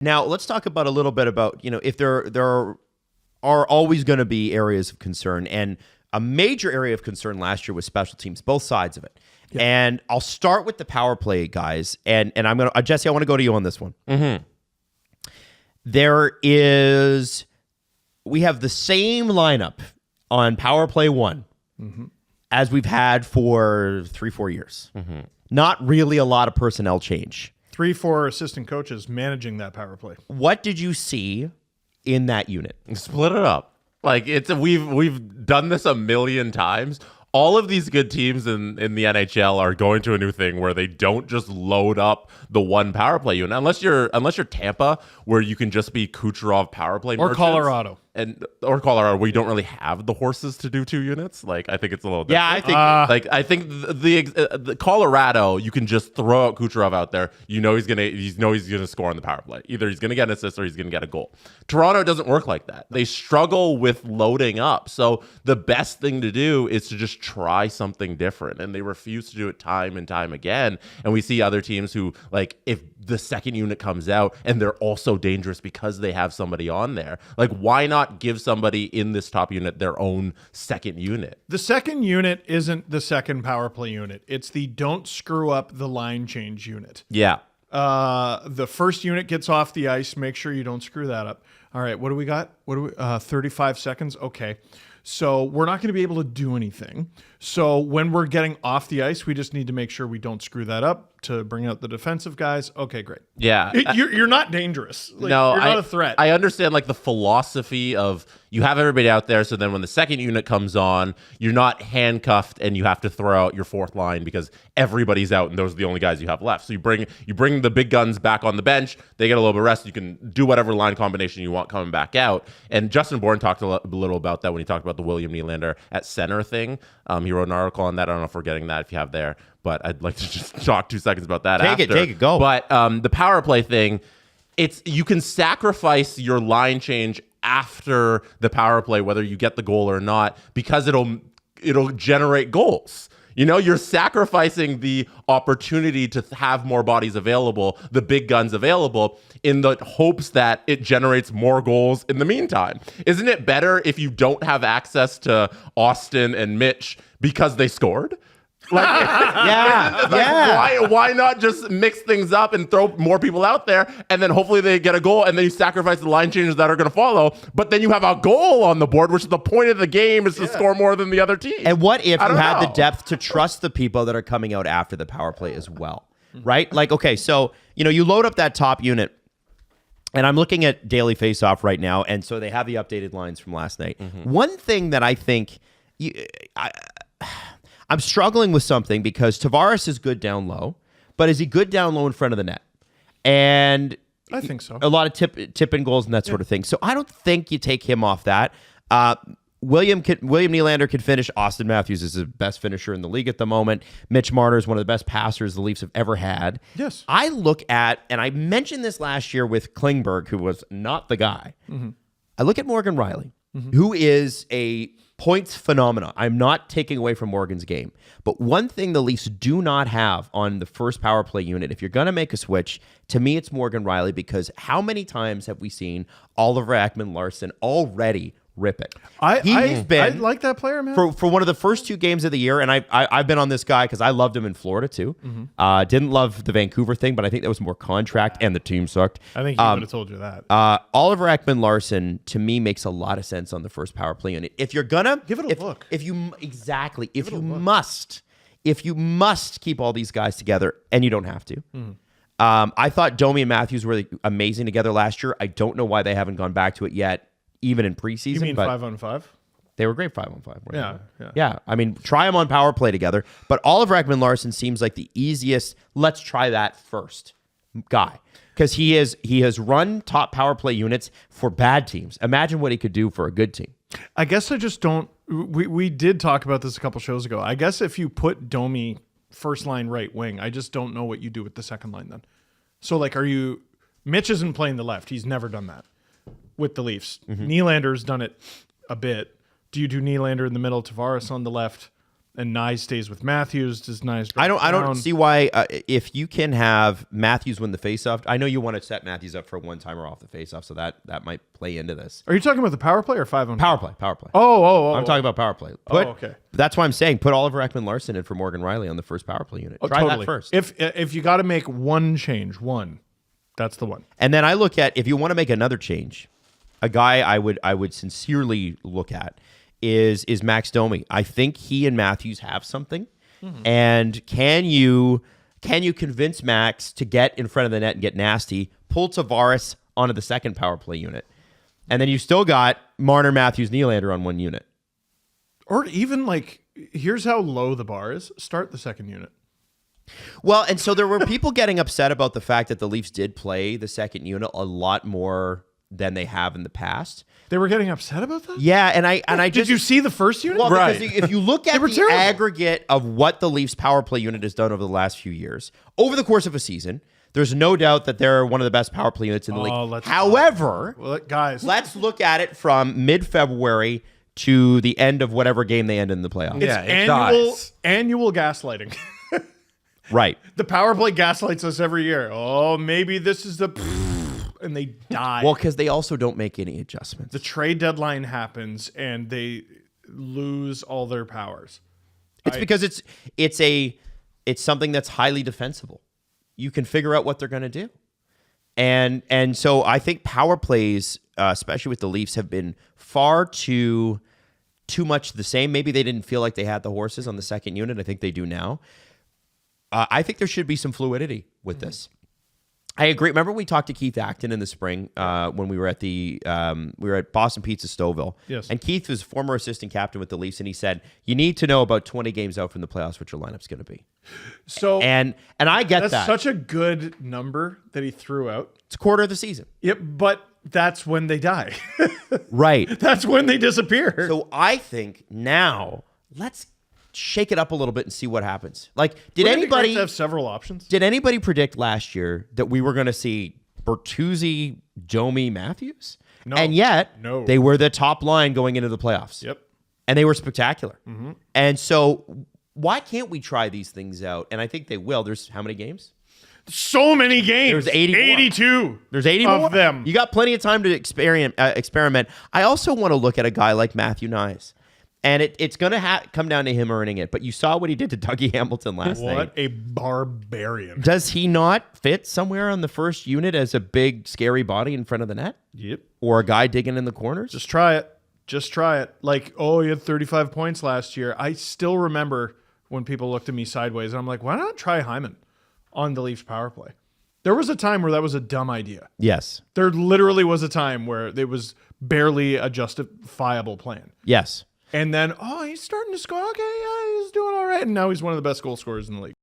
Now, let's talk about a little bit about, if there are always going to be areas of concern. And a major area of concern last year was special teams, both sides of it. Yeah. And I'll start with the power play, guys. And I'm going to, Jesse, I want to go to you on this one. Mm-hmm. We have the same lineup on power play 1 as we've had for 3-4 years. Mm-hmm. Not really a lot of personnel change. 3-4 assistant coaches managing that power play. What did you see in that unit? Split it up. Like we've done this a million times. All of these good teams in the NHL are going to a new thing where they don't just load up the one power play unit, unless you're Tampa, where you can just be Kucherov power play, or Colorado, or Colorado, where you don't really have the horses to do 2 units. Like, I think it's a little different. Yeah, I think the Colorado, you can just throw out Kucherov out there. He's gonna score on the power play. Either he's gonna get an assist or he's gonna get a goal. Toronto doesn't work like that. They struggle with loading up. So the best thing to do is to just try something different, and they refuse to do it time and time again. And we see other teams who, like, if the second unit comes out and they're also dangerous because they have somebody on there, like, why not give somebody in this top unit their own second unit? The second unit isn't the second power play unit. It's the don't screw up the line change unit. Yeah. The first unit gets off the ice. Make sure you don't screw that up. All right, what do we got? 35 seconds? Okay. So we're not going to be able to do anything. So when we're getting off the ice, we just need to make sure we don't screw that up to bring out the defensive guys. Okay, great. Yeah. You're not dangerous. Like, no, you're not a threat. I understand, like, the philosophy of you have everybody out there, so then when the second unit comes on, you're not handcuffed and you have to throw out your fourth line because everybody's out and those are the only guys you have left. So you bring the big guns back on the bench. They get a little bit of rest. You can do whatever line combination you want coming back out. And Justin Bourne talked a little about that when he talked about the William Nylander at center thing. He wrote an article on that. I don't know if we're getting that if you have there, but I'd like to just talk 2 seconds about that. Take it, go. But the power play thing, you can sacrifice your line change after the power play, whether you get the goal or not, because it'll generate goals. You're sacrificing the opportunity to have more bodies available, the big guns available, in the hopes that it generates more goals in the meantime. Isn't it better if you don't have access to Austin and Mitch because they scored? Like, why not just mix things up and throw more people out there, and then hopefully they get a goal, and then you sacrifice the line changes that are going to follow, but then you have a goal on the board, which is the point of the game, is to score more than the other team. And what if you had the depth to trust the people that are coming out after the power play as well, right? Like, okay, so, you load up that top unit, and I'm looking at Daily Faceoff right now, and so they have the updated lines from last night. Mm-hmm. One thing that I think... I'm struggling with something because Tavares is good down low, but is he good down low in front of the net? And I think so. A lot of tip in goals and that sort of thing. So I don't think you take him off that. William Nylander could finish. Austin Matthews is the best finisher in the league at the moment. Mitch Marner is one of the best passers the Leafs have ever had. Yes. I look at, and I mentioned this last year with Klingberg, who was not the guy. Mm-hmm. I look at Morgan Rielly, who is a points phenomena. I'm not taking away from Morgan's game. But one thing the Leafs do not have on the first power play unit, if you're going to make a switch, to me it's Morgan Rielly, because how many times have we seen Oliver Ekman-Larsson already rip it? I like that player, man. For one of the first 2 games of the year, and I've been on this guy because I loved him in Florida too. Mm-hmm. Didn't love the Vancouver thing, but I think that was more contract and the team sucked. I think he would have told you that. Oliver Ekman-Larsson to me makes a lot of sense on the first power play unit. If you're gonna give it a look, if you must keep all these guys together, and you don't have to. Mm-hmm. I thought Domi and Matthews were amazing together last year. I don't know why they haven't gone back to it yet. Even in preseason. You mean 5-on-5? They were great 5-on-5. Yeah. I mean, try them on power play together. But Oliver Ekman-Larsson seems like the easiest, let's try that first guy. Because he has run top power play units for bad teams. Imagine what he could do for a good team. I guess I just don't... We did talk about this a couple shows ago. I guess if you put Domi first line right wing, I just don't know what you do with the second line then. So, like, Mitch isn't playing the left. He's never done that with the Leafs. Mm-hmm. Nylander's done it a bit. Do you do Nylander in the middle, Tavares on the left, and Nye stays with Matthews. Does Nye? I don't see why if you can have Matthews win the faceoff. I know you want to set Matthews up for a one-timer off the faceoff, so that might play into this. Are you talking about the power play or 5-on-5? Power play. Oh. I'm talking about power play. Okay. That's why I'm saying put Oliver Ekman-Larsson in for Morgan Riley on the first power play unit. Try totally. that first. If you got to make one change, that's the one. And then I look at if you want to make another change, a guy I would sincerely look at is Max Domi. I think he and Matthews have something. Mm-hmm. And can you convince Max to get in front of the net and get nasty, pull Tavares onto the second power play unit, and then you still got Marner, Matthews, Nylander on one unit. Or even like, here's how low the bar is. Start the second unit. Well, and so there were people getting upset about the fact that the Leafs did play the second unit a lot more than they have in the past. They were getting upset about that? Yeah, and I did you see the first unit? Well, right. Because if you look at the aggregate of what the Leafs power play unit has done over the last few years, over the course of a season, there's no doubt that they're one of the best power play units in the league. However, guys, let's look at it from mid-February to the end of whatever game they end in the playoffs. It's annual gaslighting. Right. The power play gaslights us every year. Oh, maybe this is the... And they die. Well, because they also don't make any adjustments. The trade deadline happens, and they lose all their powers. It's because it's something that's highly defensible. You can figure out what they're going to do. And so I think power plays, especially with the Leafs, have been far too much the same. Maybe they didn't feel like they had the horses on the second unit. I think they do now. I think there should be some fluidity with this. I agree. Remember we talked to Keith Acton in the spring when we were at Boston Pizza Stouffville. Yes. And Keith was former assistant captain with the Leafs, and he said you need to know about 20 games out from the playoffs what your lineup's going to be. So and I get that's that. Such a good number that he threw out. It's a quarter of the season. Yep, but that's when they die. Right. That's when they disappear. So I think now let's shake it up a little bit and see what happens. Like, did anybody have several options? Did anybody predict last year that we were going to see Bertuzzi, Domi, Matthews? No. And yet, No. they were the top line going into the playoffs. Yep. And they were spectacular. Mm-hmm. And so why can't we try these things out? And I think they will. There's how many games? So many games. There's 81. 82. There's 80 more of them. You got plenty of time to experiment. I also want to look at a guy like Matthew Nyes. And it's going to come down to him earning it. But you saw what he did to Dougie Hamilton last night. What a barbarian. Does he not fit somewhere on the first unit as a big, scary body in front of the net? Yep. Or a guy digging in the corners? Just try it. Just try it. Like, oh, he had 35 points last year. I still remember when people looked at me sideways. And I'm like, why not try Hyman on the Leafs power play? There was a time where that was a dumb idea. Yes. There literally was a time where it was barely a justifiable plan. Yes. And then, oh, he's starting to score. Okay, yeah, he's doing all right. And now he's one of the best goal scorers in the league.